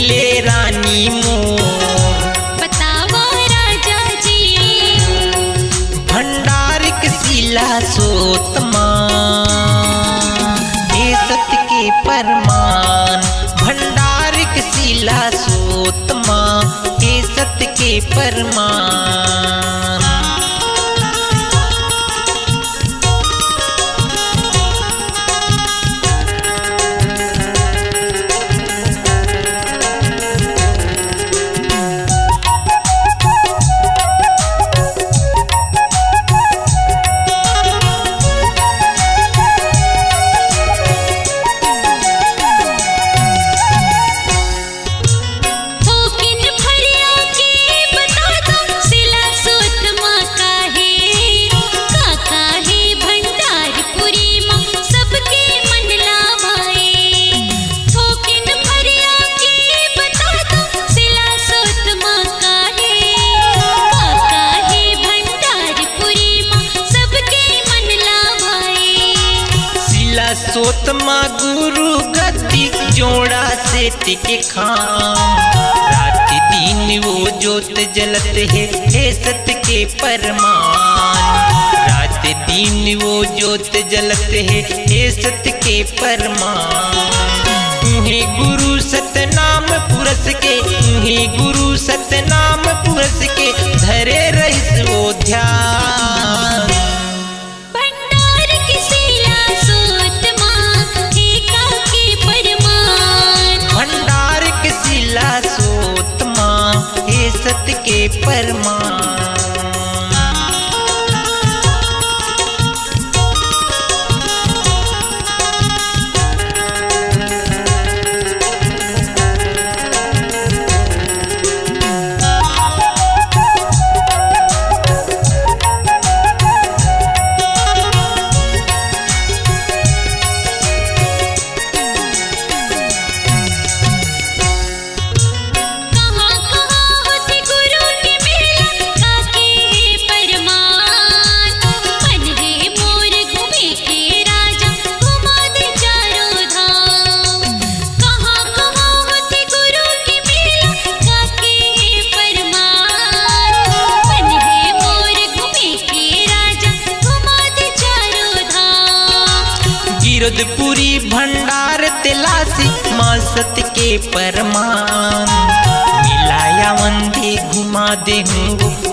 ले रानी मोर। बतावा राजा जी। भंडारिक शिला सोतमा हे सत्य के परमान। भंडारिक शिला सोतमा हे सत्य के परमान। सोतमा गुरु गति जोड़ा से टिके खाम। रात दिन वो ज्योत जलत है सत्य के परमान। रात दिन वो ज्योत जलत है सत्य के परमान। उन्हें गुरु सतनाम पुरस के, उन्हें गुरु सतनाम पुरस के धरे रहिस वो ध्यान। सत्य के परमान। गिरधपुरी भंडार तिलासी माँ सत्य के परमान। मिलाया वंदे घुमा दे हूँ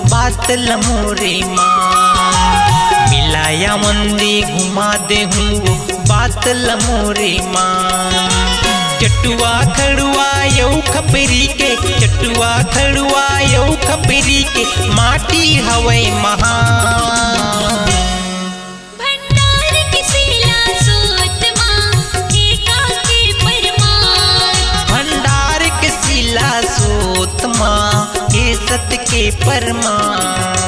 बात लमोरे मान। मिलाया वंदे घुमा दे हूँ बात लमोरे मान। चटुआ खड़ुआ यौ खपरी के, चटुआ खड़ुआ यौ खपरी के माटी हवै महान। हे सत्य के परमान।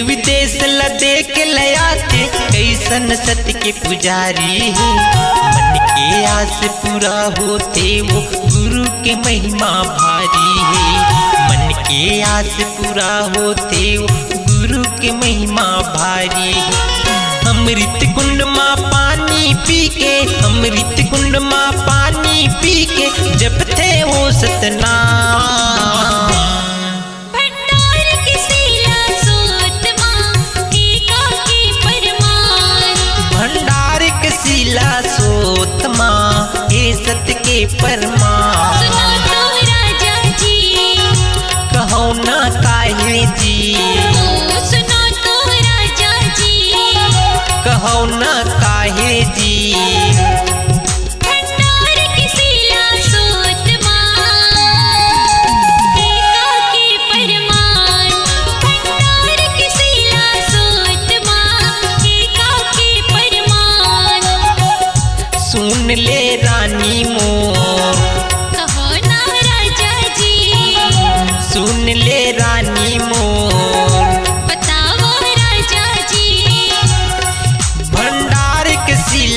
विदेश लदे के लयाते कैसन सत्य के पुजारी है। मन के आस पूरा होते वो गुरु के महिमा भारी है। मन के आस पूरा होते वो गुरु के महिमा भारी है। अमृत कुंड माँ पानी पी के, अमृत कुंड माँ पानी पी के जब थे वो सतनाम। सत्य के परमान। सुनो तो राजा जी, कहो ना काहे जी। सुनो तो राजा जी, कहो ना काहे जी।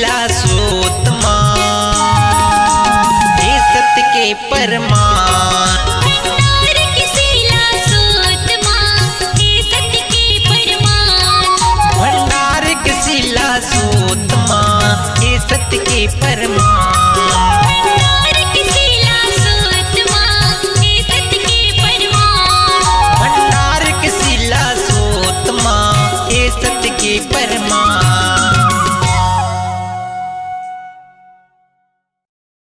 मिला सोत माँ, हे सत्य के परमा